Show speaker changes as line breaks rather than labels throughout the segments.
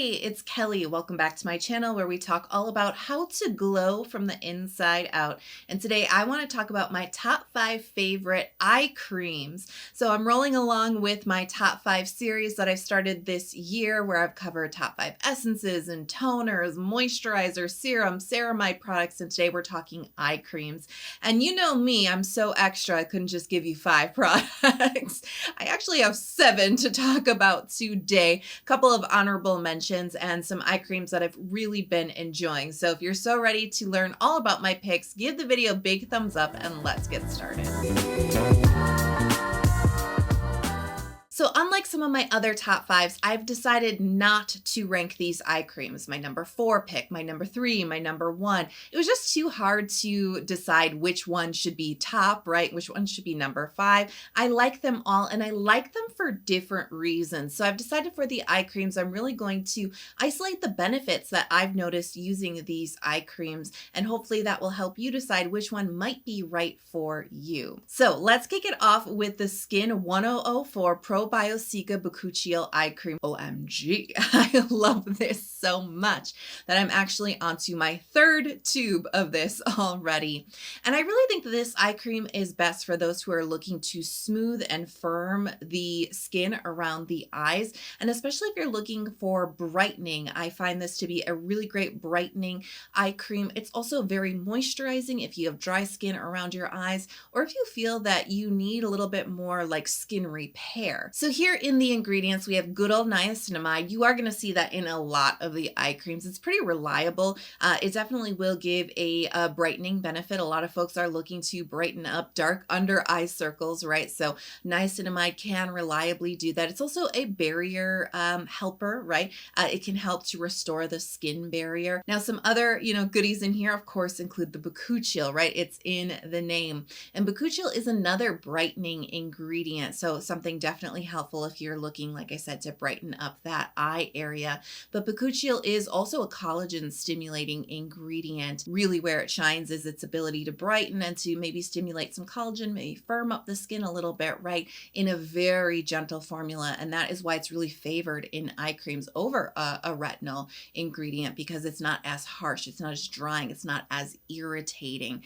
Hey, it's Kelly. Welcome back to my channel where we talk all about how to glow from the inside out. And today I want to talk about my top 5 favorite eye creams. So I'm rolling along with my top 5 series that I've started this year where I've covered top 5 essences and toners, moisturizers, serum, ceramide products, and today we're talking eye creams. And you know me, I'm so extra, I couldn't just give you 5 products. I actually have 7 to talk about today. A couple of honorable mentions and some eye creams that I've really been enjoying. So if you're so ready to learn all about my picks, give the video a big thumbs up and let's get started. So unlike some of my other top 5s, I've decided not to rank these eye creams. My number 4 pick, my number 3, my number 1. It was just too hard to decide which one should be top, right? Which one should be number 5. I like them all and I like them for different reasons. So I've decided for the eye creams, I'm really going to isolate the benefits that I've noticed using these eye creams, and hopefully that will help you decide which one might be right for you. So let's kick it off with the Skin 1004 Probio-Cica Bakuchiol Eye Cream. OMG, I love this so much that I'm actually onto my 3rd tube of this already. And I really think that this eye cream is best for those who are looking to smooth and firm the skin around the eyes. And especially if you're looking for brightening, I find this to be a really great brightening eye cream. It's also very moisturizing if you have dry skin around your eyes, or if you feel that you need a little bit more like skin repair. So here in the ingredients, we have good old niacinamide. You are going to see that in a lot of the eye creams. It's pretty reliable. It definitely will give a brightening benefit. A lot of folks are looking to brighten up dark under eye circles, right? So niacinamide can reliably do that. It's also a barrier helper, right? It can help to restore the skin barrier. Now, some other, goodies in here, of course, include the Bakuchiol, right? It's in the name. And Bakuchiol is another brightening ingredient. So something definitely helpful if you're looking, like I said, to brighten up that eye area. But Bakuchiol is also a collagen stimulating ingredient. Really where it shines is its ability to brighten and to maybe stimulate some collagen, maybe firm up the skin a little bit, right? In a very gentle formula. And that is why it's really favored in eye creams over a retinal ingredient, because it's not as harsh, it's not as drying, it's not as irritating.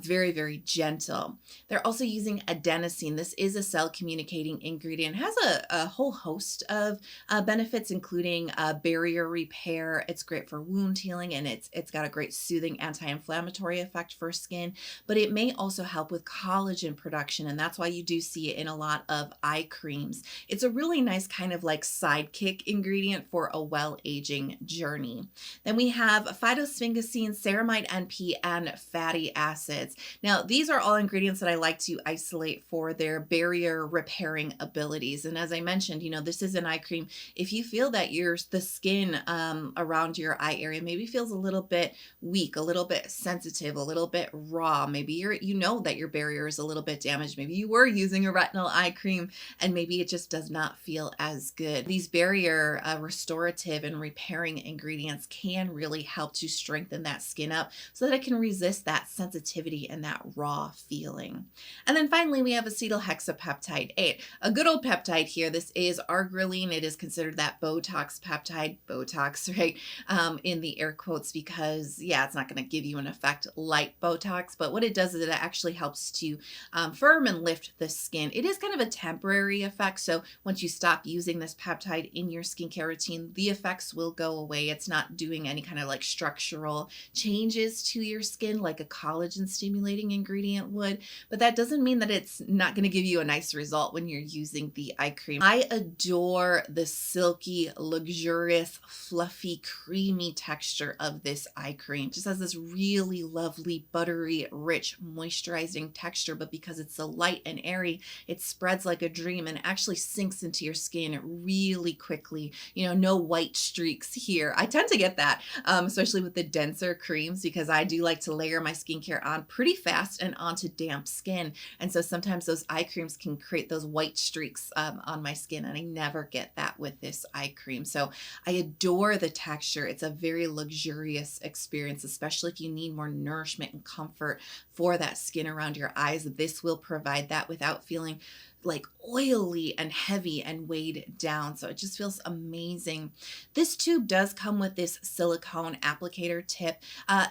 Very, very gentle. They're also using adenosine. This is a cell communicating ingredient. It has a whole host of benefits, including barrier repair. It's great for wound healing, and it's got a great soothing anti-inflammatory effect for skin, but it may also help with collagen production, and that's why you do see it in a lot of eye creams. It's a really nice kind of like sidekick ingredient for a well-aging journey. Then we have phytosphingosine, ceramide NP, and fatty acids. Now, these are all ingredients that I like to isolate for their barrier repairing abilities. And as I mentioned, this is an eye cream. If you feel that the skin around your eye area maybe feels a little bit weak, a little bit sensitive, a little bit raw, maybe you know that your barrier is a little bit damaged. Maybe you were using a retinal eye cream and maybe it just does not feel as good. These barrier restorative and repairing ingredients can really help to strengthen that skin up so that it can resist that sensitivity and that raw feeling. And then finally, we have acetohexapeptide 8, a good old peptide here. This is arginine. It is considered that Botox peptide, Botox, right? In the air quotes, because it's not going to give you an effect like Botox, but what it does is it actually helps to firm and lift the skin. It is kind of a temporary effect. So once you stop using this peptide in your skincare routine, the effects will go away. It's not doing any kind of like structural changes to your skin like a collagen stimulating ingredient would, but that doesn't mean that it's not going to give you a nice result when you're using the eye cream. I adore the silky, luxurious, fluffy, creamy texture of this eye cream. It just has this really lovely, buttery, rich, moisturizing texture, but because it's so light and airy, it spreads like a dream and actually sinks into your skin really quickly. No white streaks here. I tend to get that, especially with the denser creams, because I do like to layer my skincare on pretty fast and onto damp skin. And so sometimes those eye creams can create those white streaks on my skin, and I never get that with this eye cream. So I adore the texture. It's a very luxurious experience, especially if you need more nourishment and comfort for that skin around your eyes. This will provide that without feeling like oily and heavy and weighed down. So it just feels amazing. This tube does come with this silicone applicator tip.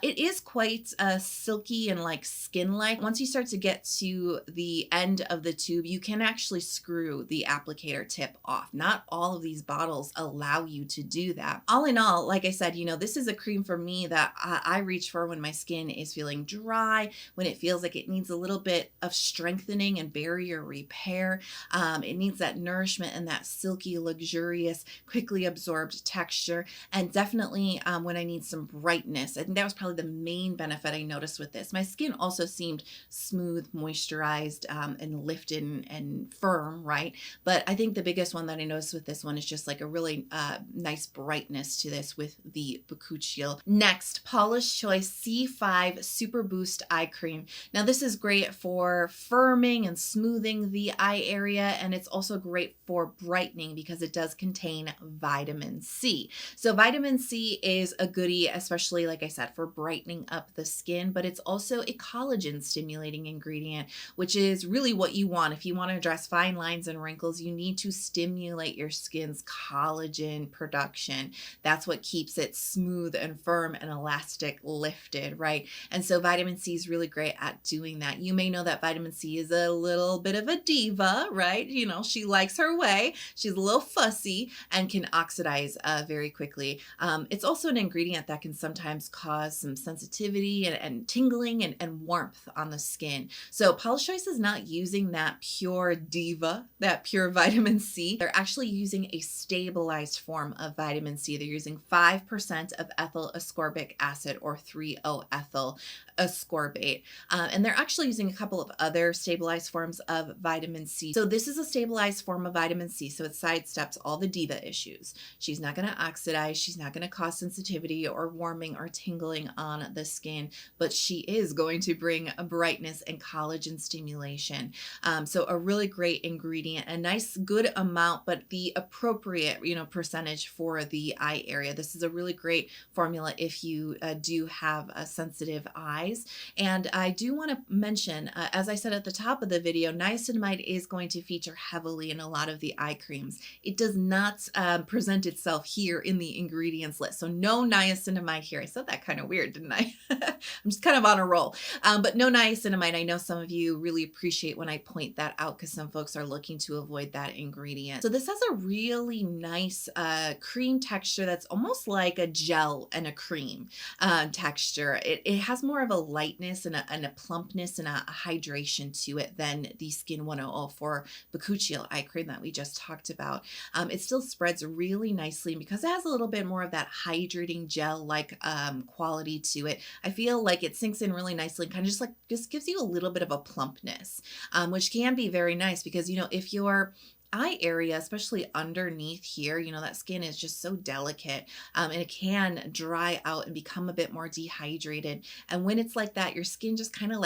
It is quite silky and like skin-like. Once you start to get to the end of the tube, you can actually screw the applicator tip off. Not all of these bottles allow you to do that. All in all, like I said, you know, this is a cream for me that I reach for when my skin is feeling dry, when it feels like it needs a little bit of strengthening and barrier repair. It needs that nourishment and that silky, luxurious, quickly absorbed texture. And definitely when I need some brightness, I think that was probably the main benefit I noticed with this. My skin also seemed smooth, moisturized, and lifted and firm, right? But I think the biggest one that I noticed with this one is just like a really nice brightness to this with the Bakuchiol. Next, Paula's Choice C5 Super Boost Eye Cream. Now this is great for firming and smoothing the eye area, and it's also great for brightening because it does contain vitamin C. So vitamin C is a goodie, especially like I said, for brightening up the skin, but it's also a collagen stimulating ingredient, which is really what you want. If you want to address fine lines and wrinkles, you need to stimulate your skin's collagen production. That's what keeps it smooth and firm and elastic, lifted, right? And so vitamin C is really great at doing that. You may know that vitamin C is a little bit of a diva, right? You know, she likes her way. She's a little fussy and can oxidize very quickly. It's also an ingredient that can sometimes cause some sensitivity and tingling and warmth on the skin. So Paula's Choice is not using that pure diva, that pure vitamin C. They're actually using a stabilized form of vitamin C. They're using 5% of ethyl ascorbic acid, or 3-O-ethyl ascorbate. And they're actually using a couple of other stabilized forms of vitamin C. So this is a stabilized form of vitamin C, so it sidesteps all the diva issues. She's not going to oxidize, she's not going to cause sensitivity or warming or tingling on the skin, but she is going to bring a brightness and collagen stimulation. So a really great ingredient, a nice good amount, but the appropriate, you know, percentage for the eye area. This is a really great formula if you do have sensitive eyes. And I do want to mention, as I said at the top of the video, niacinamide is going to feature heavily in a lot of the eye creams. It does not present itself here in the ingredients list. So no niacinamide here. I said that kind of weird, didn't I? I'm just kind of on a roll. But no niacinamide. I know some of you really appreciate when I point that out because some folks are looking to avoid that ingredient. So this has a really nice cream texture that's almost like a gel and a cream texture. It has more of a lightness and a plumpness and a hydration to it than the Skin 1004 Bakuchiol eye cream that we just talked about. It still spreads really nicely, and because it has a little bit more of that hydrating gel-like quality to it, I feel like it sinks in really nicely and kind of just gives you a little bit of a plumpness, which can be very nice because, you know, if you're eye area, especially underneath here, you know, that skin is just so delicate, and it can dry out and become a bit more dehydrated. And when it's like that, your skin just kind of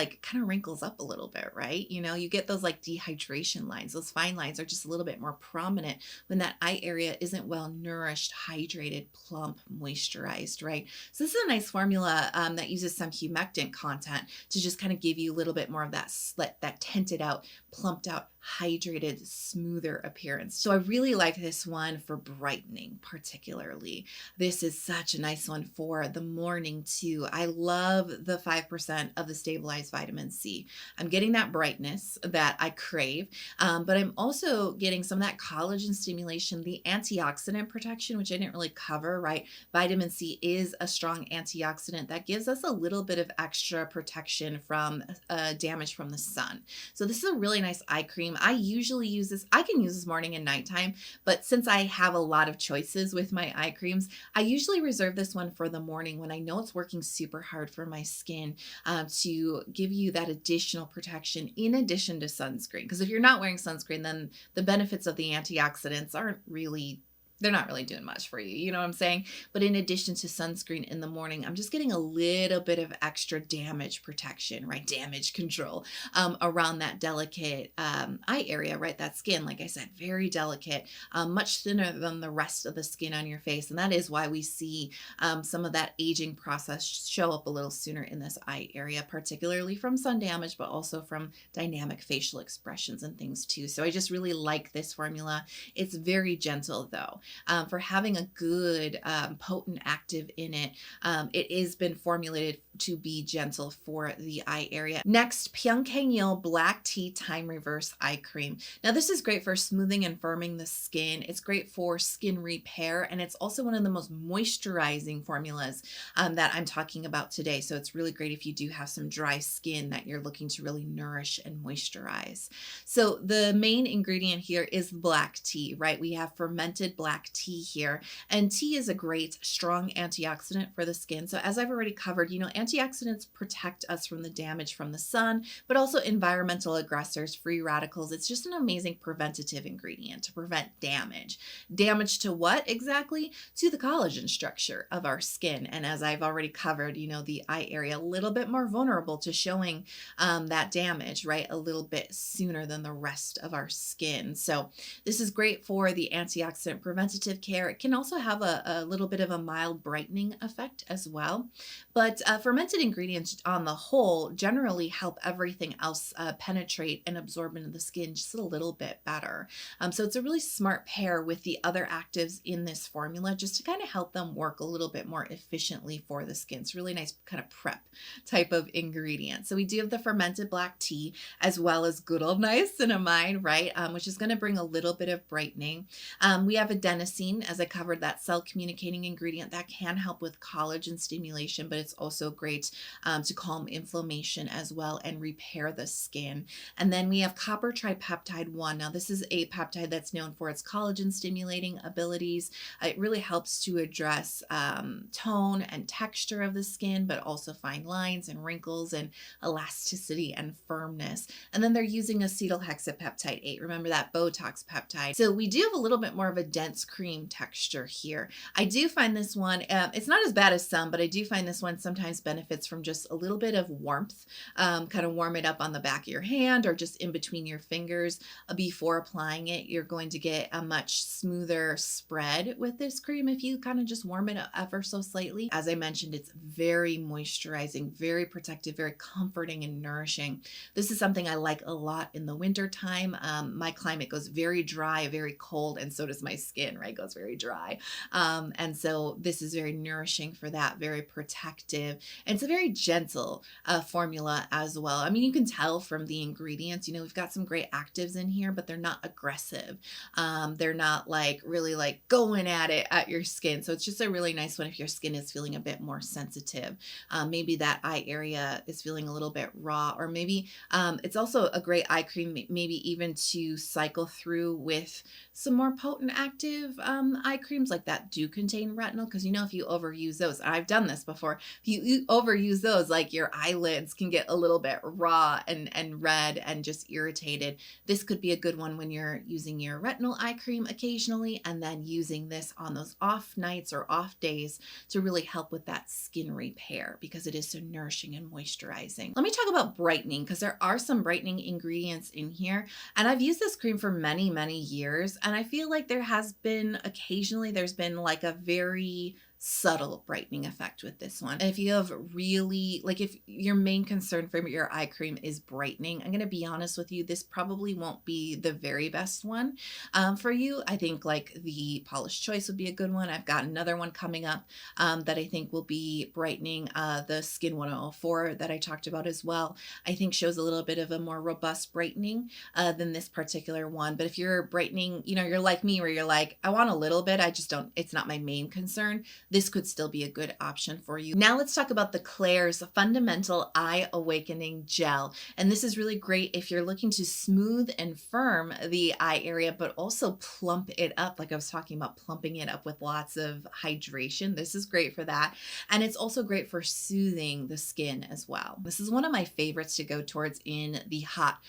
wrinkles up a little bit, right? You know, you get those like dehydration lines. Those fine lines are just a little bit more prominent when that eye area isn't well nourished, hydrated, plump, moisturized, right? So this is a nice formula that uses some humectant content to just kind of give you a little bit more of that tinted out, plumped out, hydrated, smoother appearance. So I really like this one for brightening particularly. This is such a nice one for the morning too. I love the 5% of the stabilized vitamin C. I'm getting that brightness that I crave, but I'm also getting some of that collagen stimulation, the antioxidant protection, which I didn't really cover, right? Vitamin C is a strong antioxidant that gives us a little bit of extra protection from damage from the sun. So this is a really nice eye cream. I usually use this, I can use this morning and nighttime, but since I have a lot of choices with my eye creams, I usually reserve this one for the morning when I know it's working super hard for my skin to give you that additional protection in addition to sunscreen. Because if you're not wearing sunscreen, then the benefits of the antioxidants aren't really they're not really doing much for you. You know what I'm saying? But in addition to sunscreen in the morning, I'm just getting a little bit of extra damage protection, right? Damage control around that delicate eye area, right? That skin, like I said, very delicate, much thinner than the rest of the skin on your face. And that is why we see some of that aging process show up a little sooner in this eye area, particularly from sun damage, but also from dynamic facial expressions and things too. So I just really like this formula. It's very gentle though. For having a good potent active in it, it has been formulated to be gentle for the eye area. Next, Pyunkang Black Tea Time Reverse Eye Cream. Now this is great for smoothing and firming the skin. It's great for skin repair, and it's also one of the most moisturizing formulas that I'm talking about today. So it's really great if you do have some dry skin that you're looking to really nourish and moisturize. So the main ingredient here is black tea, right? We have fermented black tea here, and tea is a great strong antioxidant for the skin. So as I've already covered, you know, antioxidants protect us from the damage from the sun, but also environmental aggressors, free radicals. It's just an amazing preventative ingredient to prevent damage. Damage to what exactly? To the collagen structure of our skin. And as I've already covered, you know, the eye area a little bit more vulnerable to showing that damage, right? A little bit sooner than the rest of our skin. So this is great for the antioxidant preventative care. It can also have a little bit of a mild brightening effect as well. But fermented ingredients on the whole generally help everything else penetrate and absorb into the skin just a little bit better. So it's a really smart pair with the other actives in this formula just to kind of help them work a little bit more efficiently for the skin. It's really nice kind of prep type of ingredient. So we do have the fermented black tea as well as good old niacinamide, right? Which is going to bring a little bit of brightening. We have adenosine, as I covered, that cell communicating ingredient that can help with collagen stimulation, but it's also great to calm inflammation as well and repair the skin. And then we have copper tripeptide 1. Now this is a peptide that's known for its collagen stimulating abilities. It really helps to address tone and texture of the skin, but also fine lines and wrinkles and elasticity and firmness. And then they're using acetohexapeptide 8. Remember that Botox peptide. So we do have a little bit more of a dense cream texture here. I do find this one, it's not as bad as some, but I do find this one sometimes benefits from just a little bit of warmth. Kind of warm it up on the back of your hand or just in between your fingers before applying it. You're going to get a much smoother spread with this cream if you kind of just warm it up ever so slightly. As I mentioned, it's very moisturizing, very protective, very comforting and nourishing. This is something I like a lot in the winter time. My climate goes very dry, very cold, and so does my skin, right? It goes very dry. And so this is very nourishing for that, very protective. And it's a very gentle formula as well. I mean, you can tell from the ingredients, you know, we've got some great actives in here, but they're not aggressive. They're not like really like going at it at your skin. So it's just a really nice one if your skin is feeling a bit more sensitive. Maybe that eye area is feeling a little bit raw, or maybe it's also a great eye cream, maybe even to cycle through with some more potent active eye creams like that do contain retinol, because you know if you overuse those, I've done this before, if you overuse those, like your eyelids can get a little bit raw and red and just irritated. This could be a good one when you're using your retinol eye cream occasionally, and then using this on those off nights or off days to really help with that skin repair because it is so nourishing and moisturizing. Let me talk about brightening, because there are some brightening ingredients in here, and I've used this cream for many, many years, and I feel like there has been occasionally there's been like a very subtle brightening effect with this one. And if you have really, like if your main concern for your eye cream is brightening, I'm going to be honest with you, this probably won't be the very best one for you. I think like the Paula's Choice would be a good one. I've got another one coming up that I think will be brightening. The Skin 104 that I talked about as well, I think shows a little bit of a more robust brightening than this particular one. But if you're brightening, you know, you're like me where you're like, I want a little bit, I just don't, it's not my main concern. this could still be a good option for you. Now let's talk about the Klairs Fundamental Eye Awakening Gel. And this is really great if you're looking to smooth and firm the eye area, but also plump it up. Like I was talking about plumping it up with lots of hydration. This is great for that. And it's also great for soothing the skin as well. This is one of my favorites to go towards in the hot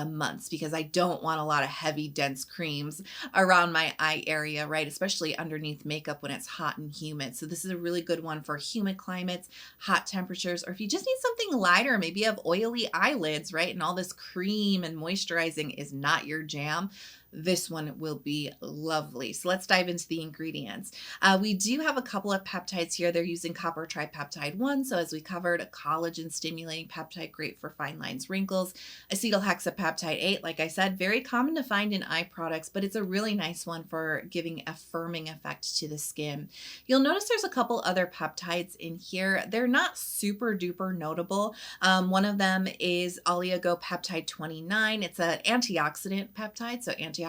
months because I don't want a lot of heavy, dense creams around my eye area, right? Especially underneath makeup when it's hot and humid. So this is a really good one for humid climates, hot temperatures, or if you just need something lighter, maybe you have oily eyelids, right? And all this cream and moisturizing is not your jam. This one will be lovely. So let's dive into the ingredients. We do have a couple of peptides here. They're using copper tripeptide 1. So as we covered, a collagen stimulating peptide, great for fine lines, wrinkles. Acetylhexapeptide 8, like I said, very common to find in eye products, but it's a really nice one for giving a firming effect to the skin. You'll notice there's a couple other peptides in here. They're not super duper notable. One of them is oligopeptide 29. It's an antioxidant peptide, so antioxidants,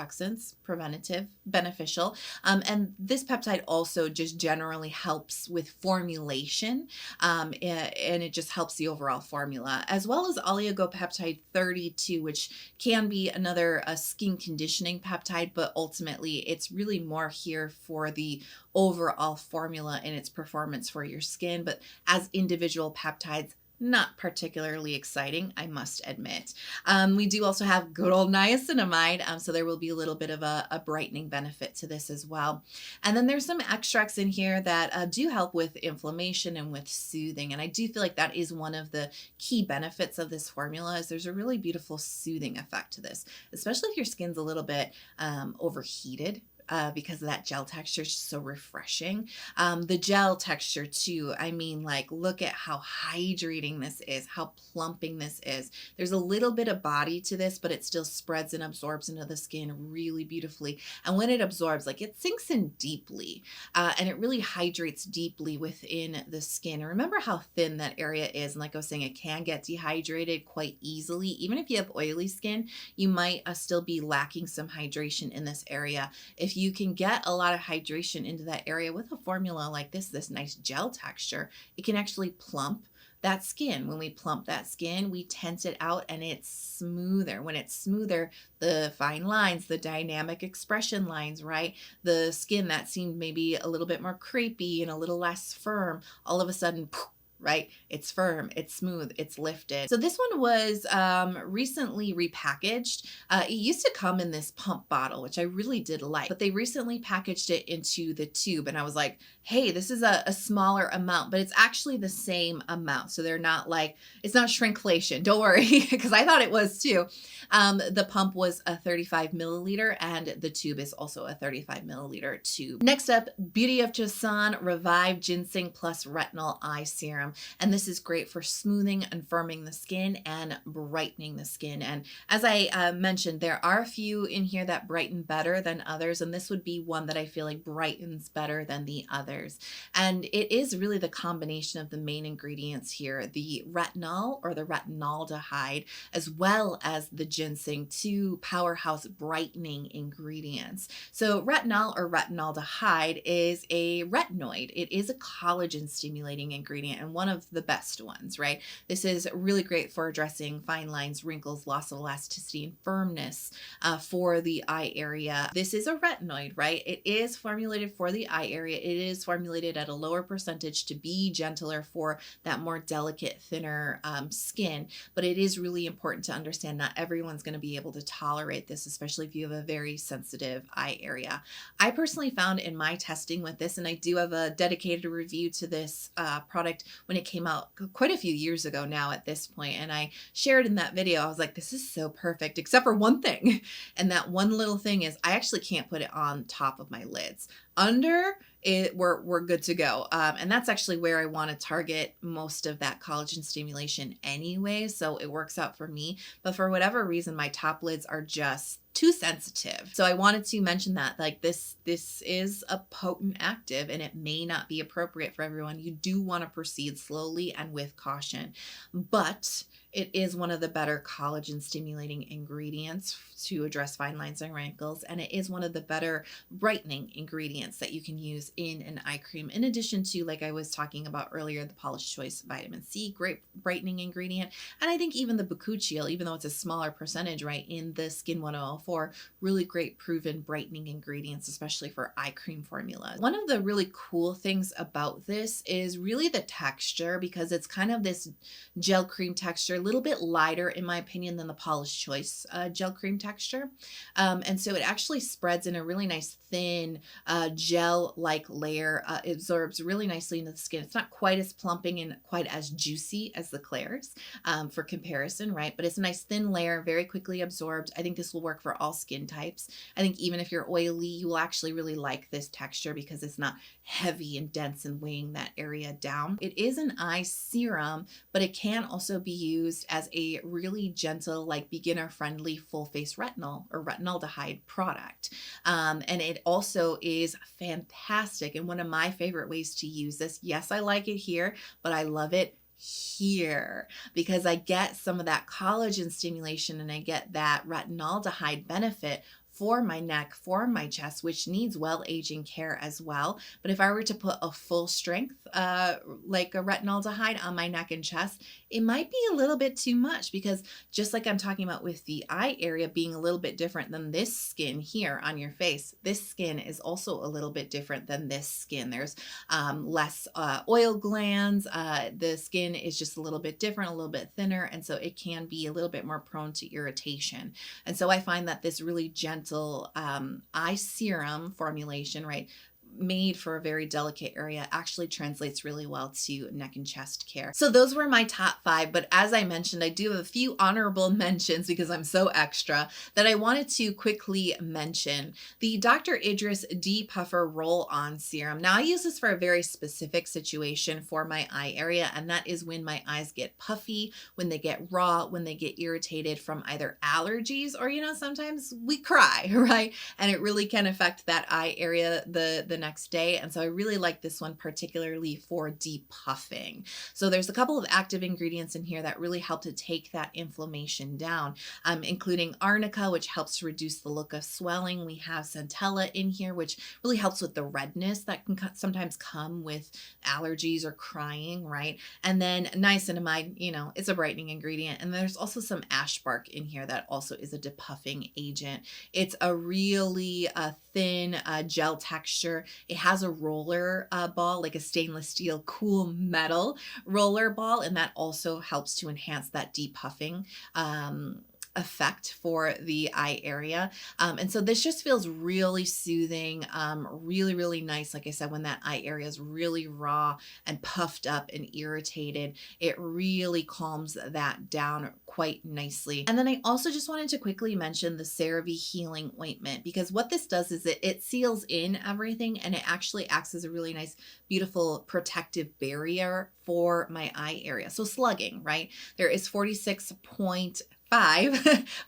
preventative, beneficial. And this peptide also just generally helps with formulation, and it just helps the overall formula, as well as oligopeptide 32, which can be another skin conditioning peptide, but ultimately it's really more here for the overall formula and its performance for your skin. But as individual peptides, not particularly exciting, I must admit. We do also have good old niacinamide, so there will be a little bit of a brightening benefit to this as well. And then there's some extracts in here that do help with inflammation and with soothing. And I do feel like that is one of the key benefits of this formula is there's a really beautiful soothing effect to this, especially if your skin's a little bit overheated. Because of that gel texture, is so refreshing. The gel texture too, I mean, like, look at how hydrating this is, how plumping this is. There's a little bit of body to this, but it still spreads and absorbs into the skin really beautifully. And when it absorbs, like, it sinks in deeply, and it really hydrates deeply within the skin. And remember how thin that area is. And like I was saying, it can get dehydrated quite easily. Even if you have oily skin, you might still be lacking some hydration in this area. If you can get a lot of hydration into that area with a formula like this nice gel texture, it can actually plump that skin. When we plump that skin, we tense it out and it's smoother. When it's smoother, the fine lines, the dynamic expression lines, right? The skin that seemed maybe a little bit more crepey and a little less firm, all of a sudden, poof, right? It's firm, it's smooth, it's lifted. So this one was recently repackaged. It used to come in this pump bottle, which I really did like, but they recently packaged it into the tube. And I was like, hey, this is a smaller amount, but it's actually the same amount. So they're not like, it's not shrinkflation. Don't worry, because I thought it was too. The pump was a 35 milliliter and the tube is also a 35 milliliter tube. Next up, Beauty of Joseon Revive Ginseng Plus Retinal Eye Serum. And this is great for smoothing and firming the skin and brightening the skin. And as I mentioned, there are a few in here that brighten better than others. And this would be one that I feel like brightens better than the others. And it is really the combination of the main ingredients here, the retinol or the retinaldehyde, as well as the ginseng, two powerhouse brightening ingredients. So retinol or retinaldehyde is a retinoid. It is a collagen stimulating ingredient and one of the best ones, right? This is really great for addressing fine lines, wrinkles, loss of elasticity, and firmness for the eye area. This is a retinoid, right? It is formulated for the eye area. It is formulated at a lower percentage to be gentler for that more delicate, thinner skin. But it is really important to understand not everyone's going to be able to tolerate this, especially if you have a very sensitive eye area. I personally found in my testing with this, and I do have a dedicated review to this product when it came out quite a few years ago now at this point, and I shared in that video, I was like, this is so perfect, except for one thing. And that one little thing is I actually can't put it on top of my lids. Under it, we're good to go. And that's actually where I want to target most of that collagen stimulation anyway. So it works out for me. But for whatever reason, my top lids are just too sensitive. So I wanted to mention that, like, this is a potent active and it may not be appropriate for everyone. You do want to proceed slowly and with caution, but it is one of the better collagen stimulating ingredients to address fine lines and wrinkles, and it is one of the better brightening ingredients that you can use in an eye cream, in addition to, like I was talking about earlier, the Paula's Choice Vitamin C, great brightening ingredient. And I think even the Bakuchiol, even though it's a smaller percentage, right, in the Skin 1004, really great proven brightening ingredients, especially for eye cream formulas. One of the really cool things about this is really the texture, because it's kind of this gel cream texture, a little bit lighter in my opinion than the Paula's Choice gel cream texture. And so it actually spreads in a really nice thin gel-like layer. It absorbs really nicely into the skin. It's not quite as plumping and quite as juicy as the Klairs for comparison, right? But it's a nice thin layer, very quickly absorbed. I think this will work for all skin types. I think even if you're oily, you will actually really like this texture because it's not heavy and dense and weighing that area down. It is an eye serum, but it can also be used as a really gentle, like beginner-friendly full-face retinol or retinaldehyde product. And it also is fantastic and one of my favorite ways to use this. Yes, I like it here, but I love it here because I get some of that collagen stimulation and I get that retinaldehyde benefit for my neck, for my chest, which needs well-aging care as well. But if I were to put a full strength, like a retinaldehyde on my neck and chest, it might be a little bit too much because just like I'm talking about with the eye area being a little bit different than this skin here on your face, this skin is also a little bit different than this skin. There's less oil glands. The skin is just a little bit different, a little bit thinner, and so it can be a little bit more prone to irritation. And so I find that this really gentle eye serum formulation, right, made for a very delicate area actually translates really well to neck and chest care. So those were my top 5, but as I mentioned, I do have a few honorable mentions because I'm so extra that I wanted to quickly mention. The Dr. Idriss Depuffer Roll-On Serum. Now I use this for a very specific situation for my eye area, and that is when my eyes get puffy, when they get raw, when they get irritated from either allergies or, you know, sometimes we cry, right? And it really can affect that eye area the next day. And so I really like this one particularly for depuffing. So there's a couple of active ingredients in here that really help to take that inflammation down, including arnica, which helps to reduce the look of swelling. We have centella in here, which really helps with the redness that can sometimes come with allergies or crying, right? And then niacinamide, you know, it's a brightening ingredient. And there's also some ash bark in here that also is a depuffing agent. It's a really thin gel texture. It has a roller ball, like a stainless steel cool metal roller ball, and that also helps to enhance that depuffing effect for the eye area. And so this just feels really soothing, really, really nice. Like I said, when that eye area is really raw and puffed up and irritated, it really calms that down quite nicely. And then I also just wanted to quickly mention the Cerave Healing Ointment, because what this does is it seals in everything and it actually acts as a really nice, beautiful protective barrier for my eye area. So slugging, right? There is 46.5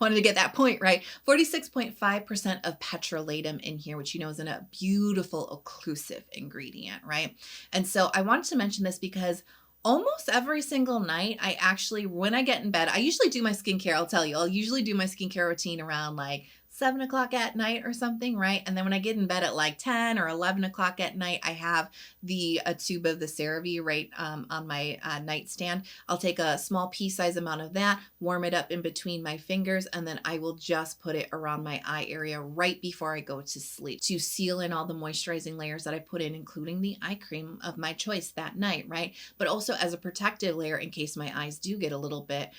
wanted to get that point right. 46.5% of petrolatum in here, which you know is a beautiful occlusive ingredient, right? And so I wanted to mention this because almost every single night, I actually, when I get in bed, I usually do my skincare. I'll tell you, I'll usually do my skincare routine around like 7 o'clock at night or something, right? And then when I get in bed at like 10 or 11 o'clock at night, I have a tube of the Cerave right on my nightstand. I'll take a small pea-sized amount of that, warm it up in between my fingers, and then I will just put it around my eye area right before I go to sleep to seal in all the moisturizing layers that I put in, including the eye cream of my choice that night, right? But also as a protective layer in case my eyes do get a little bit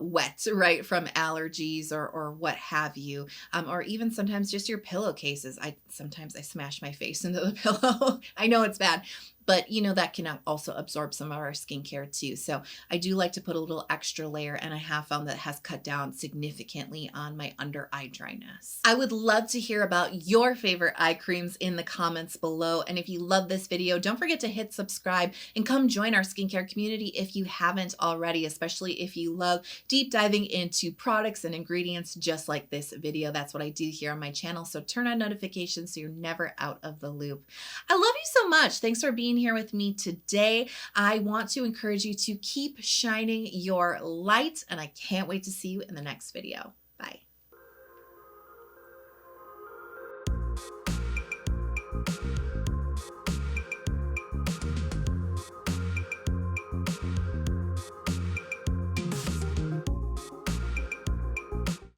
wet, right, from allergies or what have you. Or even sometimes just your pillowcases. Sometimes I smash my face into the pillow. I know it's bad, but you know, that can also absorb some of our skincare too. So I do like to put a little extra layer, and I have found that has cut down significantly on my under eye dryness. I would love to hear about your favorite eye creams in the comments below. And if you love this video, don't forget to hit subscribe and come join our skincare community if you haven't already, especially if you love deep diving into products and ingredients just like this video. That's what I do here on my channel. So turn on notifications so you're never out of the loop. I love you so much. Thanks for being here with me today. I want to encourage you to keep shining your light, and I can't wait to see you in the next video. Bye.